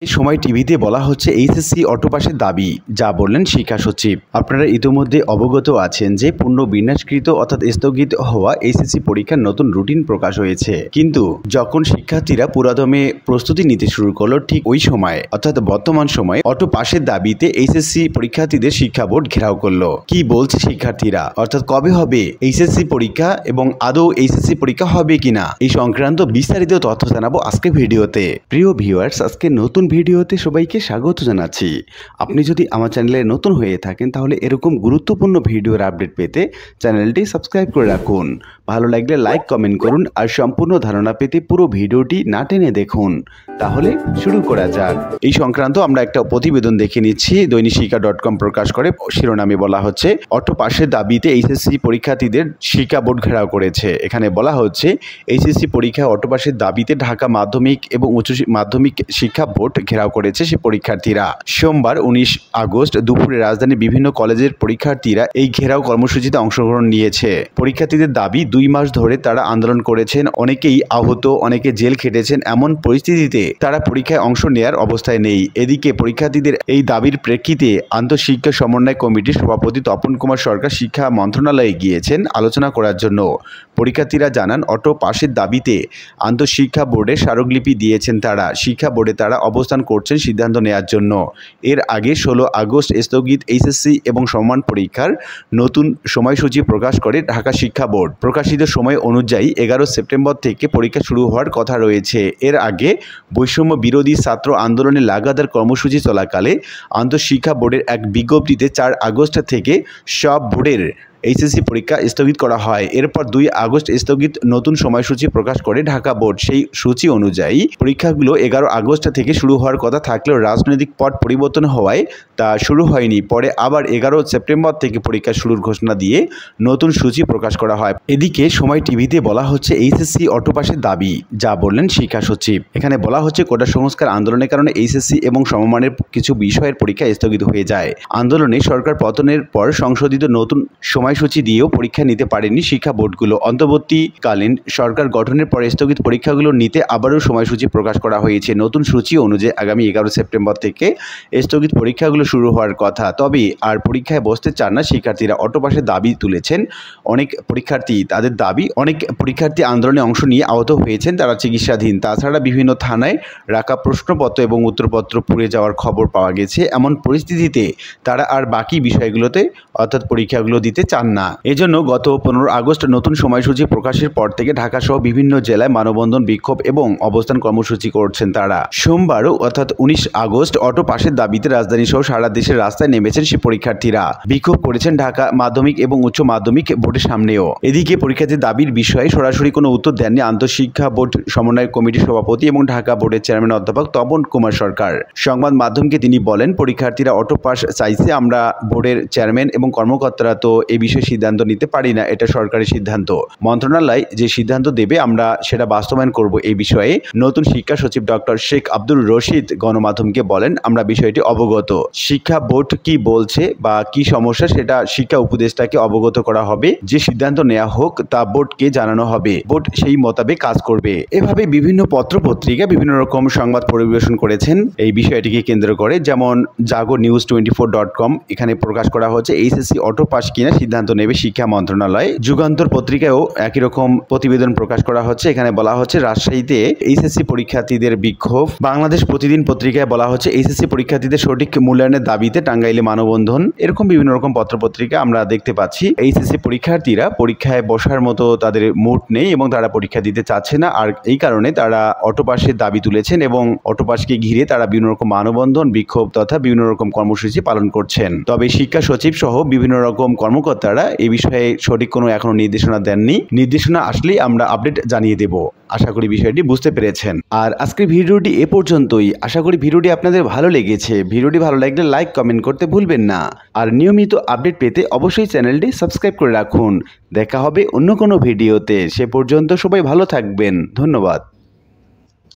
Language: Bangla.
এই সময় টিভিতে বলা হচ্ছে এইচএসসি অটো পাসের দাবি, যা বললেন শিক্ষা সচিব। আপনারা ইতিমধ্যে অবগত আছেন যে পুনর্বিন্যাসকৃত অর্থাৎ স্থগিত হওয়া এইচএসসি পরীক্ষার নতুন রুটিন প্রকাশ হয়েছে। কিন্তু যখন শিক্ষার্থীরা পুরাদমে প্রস্তুতি নিতে শুরু করলো, ঠিক ওই সময় অর্থাৎ বর্তমান সময়ে অটো পাসের দাবিতে এইচএসসি পরীক্ষার্থীদের শিক্ষা বোর্ড ঘেরাও করলো। কি বলছে শিক্ষার্থীরা, অর্থাৎ কবে হবে এইচএসসি পরীক্ষা এবং আদৌ এইচএসসি পরীক্ষা হবে কিনা, এই সংক্রান্ত বিস্তারিত তথ্য জানাবো আজকে ভিডিওতে। প্রিয় ভিউয়ার্স, আজকে নতুন ভিডিওতে সবাইকে স্বাগত জানাচ্ছি। আপনি যদি আমার চ্যানেলে নতুন হয়ে থাকেন তাহলে এরকম গুরুত্বপূর্ণ ভিডিওর আপডেট পেতে চ্যানেলটি সাবস্ক্রাইব করে রাখুন। ভালো লাগলে লাইক কমেন্ট করুন আর সম্পূর্ণ ধারণা পেতে পুরো ভিডিওটি না টেনে দেখুন। তাহলে শুরু করা যাক। এই সংক্রান্ত আমরা একটা প্রতিবেদন দেখে নিচ্ছি। দৈনিকশিক্ষা.com প্রকাশ করে শিরোনামে বলা হচ্ছে অটো পাসের দাবিতে এইচএসসি পরীক্ষার্থীদের শিক্ষা বোর্ড ঘেরাও করেছে। এখানে বলা হচ্ছে এইচএসসি পরীক্ষায় অটো পাসের দাবিতে ঢাকা মাধ্যমিক এবং উচ্চ মাধ্যমিক শিক্ষা বোর্ড ঘেরাও করেছে সে পরীক্ষার্থীরা। সোমবার 19 আগস্ট দুপুরে রাজধানীর বিভিন্ন কলেজের পরীক্ষার্থীরা এই ঘেরাও কর্মসূচিতে অংশগ্রহণ নিয়েছে। পরীক্ষার্থীদের দাবি, 2 মাস ধরে তারা আন্দোলন করেছেন, অনেকেই আহত, অনেকে জেল খেটেছেন। এমন পরিস্থিতিতে তারা পরীক্ষায় অংশ নেয়ার অবস্থায় নেই। এদিকে পরীক্ষার্থীদের এই দাবির প্রেক্ষিতে আন্তঃশিক্ষা সমন্বয় কমিটির সভাপতি তপন কুমার সরকার শিক্ষা মন্ত্রণালয়ে গিয়েছেন আলোচনা করার জন্য। পরীক্ষার্থীরা জানান, অটো পাসের দাবিতে আন্তঃশিক্ষা বোর্ডে স্মারকলিপি দিয়েছেন তারা। শিক্ষা বোর্ডে তারা অবস্থান করছেন সিদ্ধান্ত নেওয়ার জন্য। এর আগে 16 আগস্ট স্থগিত এইচএসসি এবং সমমান পরীক্ষার নতুন সময়সূচি প্রকাশ করে ঢাকা শিক্ষা বোর্ড। প্রকাশিত সময় অনুযায়ী 11 সেপ্টেম্বর থেকে পরীক্ষা শুরু হওয়ার কথা রয়েছে। এর আগে বৈষম্য বিরোধী ছাত্র আন্দোলনের লাগাতার কর্মসূচি চলাকালে আন্তঃশিক্ষা বোর্ডের এক বিজ্ঞপ্তিতে 4 আগস্ট থেকে সব বোর্ডের এইচএসসি পরীক্ষা স্থগিত করা হয়। এরপর 2 আগস্ট স্থগিত নতুন সময়সূচি প্রকাশ করে ঢাকা বোর্ড। সেই সূচি অনুযায়ী পরীক্ষাগুলো 11 আগস্ট থেকে শুরু হওয়ার কথা থাকলেও রাজনৈতিক পট পরিবর্তন হওয়ায় তা শুরু হয়নি। পরে আবার 11 সেপ্টেম্বর থেকে পরীক্ষা শুরুর ঘোষণা দিয়ে নতুন সূচি প্রকাশ করা হয়। এদিকে সময় টিভিতে বলা হচ্ছে এইচএসসি অটো পাসের দাবি, যা বললেন শিক্ষা সচিব। এখানে বলা হচ্ছে কোটা সংস্কার আন্দোলনের কারণে এইচএসসি এবং সমমানের কিছু বিষয়ের পরীক্ষা স্থগিত হয়ে যায়। আন্দোলনে সরকার পতনের পর সংশোধিত নতুন সময়সূচি দিয়েও পরীক্ষা নিতে পারেনি শিক্ষা বোর্ডগুলো। অন্তর্বর্তীকালীন সরকার গঠনের পরে স্থগিত পরীক্ষাগুলো নিতে আবারও সময়সূচি প্রকাশ করা হয়েছে। নতুন সূচি অনুযায়ী আগামী 11 সেপ্টেম্বর থেকে স্থগিত পরীক্ষাগুলো শুরু হওয়ার কথা। তবে আর পরীক্ষায় বসতে চান না শিক্ষার্থীরা। অটো পাসের দাবি তুলেছেন অনেক পরীক্ষার্থী। তাদের দাবি, অনেক পরীক্ষার্থী আন্দোলনে অংশ নিয়ে আহত হয়েছেন, তারা চিকিৎসাধীন। তাছাড়া বিভিন্ন থানায় রাখা প্রশ্নপত্র এবং উত্তরপত্র পুড়ে যাওয়ার খবর পাওয়া গেছে। এমন পরিস্থিতিতে তারা আর বাকি বিষয়গুলোতে অর্থাৎ পরীক্ষাগুলো দিতে চান না। এজন্য গত 15 আগস্ট নতুন সময়সূচি প্রকাশের পর থেকে ঢাকা সহ বিভিন্ন জেলায় মানববন্ধন, বিক্ষোভ এবং অবস্থান কর্মসূচি করছেন তারা। সোমবারও অর্থাৎ 19 আগস্ট অটো পাসের দাবিতে রাজধানী সহ সারা দেশের রাস্তায় নেমেছেন সে পরীক্ষার্থীরা। বিক্ষোভ করেছেন ঢাকা মাধ্যমিক এবং উচ্চ মাধ্যমিক বোর্ডের সামনেও। এদিকে পরীক্ষার্থীর দাবির বিষয়ে সরাসরি কোনো উত্তর দেননি আন্তঃশিক্ষা বোর্ড সমন্বয় কমিটির সভাপতি এবং ঢাকা বোর্ডের চেয়ারম্যান অধ্যাপক তপন কুমার সরকার। সংবাদ মাধ্যমকে তিনি বলেন, পরীক্ষার্থীরা অটো পাস চাইছে, আমরা বোর্ডের চেয়ারম্যান এবং কর্মকর্তারা তো এ বিষয়ে সিদ্ধান্ত নিতে পারি না, এটা সরকারি সিদ্ধান্ত। মন্ত্রণালয় যে সিদ্ধান্ত দেবে আমরা সেটা বাস্তবায়ন করব। এই বিষয়ে নতুন শিক্ষা সচিব ডক্টর শেখ আব্দুর রশিদ গণমাধ্যমকে বলেন, আমরা বিষয়টি অবগত। শিক্ষা বোর্ড কি বলছে বা কি সমস্যা সেটা শিক্ষা উপদেষ্টাকে অবগত করা হবে। যে সিদ্ধান্ত নেওয়া হোক তা বোর্ডকে জানানো হবে, বোর্ড সেই মোতাবেক কাজ করবে। এভাবে বিভিন্ন পত্র পত্রিকা বিভিন্ন রকম সংবাদ পরিবেশন করেছেন এই বিষয়টিকে কেন্দ্র করে। যেমন জাগো নিউজ 24.com, এখানে প্রকাশ করা হচ্ছে এইচএসসি অটো পাস কিনা সিদ্ধান্ত নেবে শিক্ষা মন্ত্রণালয়। যুগান্তর পত্রিকায়ও একই রকম প্রতিবেদন প্রকাশ করা হচ্ছে। এখানে বলা হচ্ছে রাজশাহীতে এইচএসসি পরীক্ষার্থীদের বিক্ষোভ। বাংলাদেশ প্রতিদিন পত্রিকায় বলা হচ্ছে এইচএসসি পরীক্ষার্থীদের সঠিক মূল্যায়নের দাবিতে টাঙ্গাইলে মানববন্ধন। এরকম বিভিন্ন রকম পত্রপত্রিকা আমরা দেখতে পাচ্ছি। এইচএসসি পরীক্ষার্থীরা পরীক্ষায় বসার মতো তাদের মুড নেই এবং তারা পরীক্ষা দিতে চাচ্ছে না। আর এই কারণে তারা অটো পাসের দাবি তুলেছেন এবং অটো পাসকে ঘিরে তারা বিভিন্ন রকম মানববন্ধন, বিক্ষোভ তথা বিভিন্ন রকম কর্মসূচি পালন করছেন। তবে শিক্ষা সচিব সহ বিভিন্ন রকম কর্মকর্তারা এই বিষয়ে সঠিক কোনো এখনো নির্দেশনা দেননি। নির্দেশনা আসলেই আমরা আপডেট জানিয়ে দেব। আশা করি বিষয়টি বুঝতে পেরেছেন। আর আজকের ভিডিওটি এ পর্যন্তই। আশা করি ভিডিওটি আপনাদের ভালো লেগেছে। ভিডিওটি ভালো লাগলে লাইক কমেন্ট করতে ভুলবেন না। আর নিয়মিত আপডেট পেতে অবশ্যই চ্যানেলটি সাবস্ক্রাইব করে রাখুন। দেখা হবে অন্য কোনো ভিডিওতে। সে পর্যন্ত সবাই ভালো থাকবেন। ধন্যবাদ।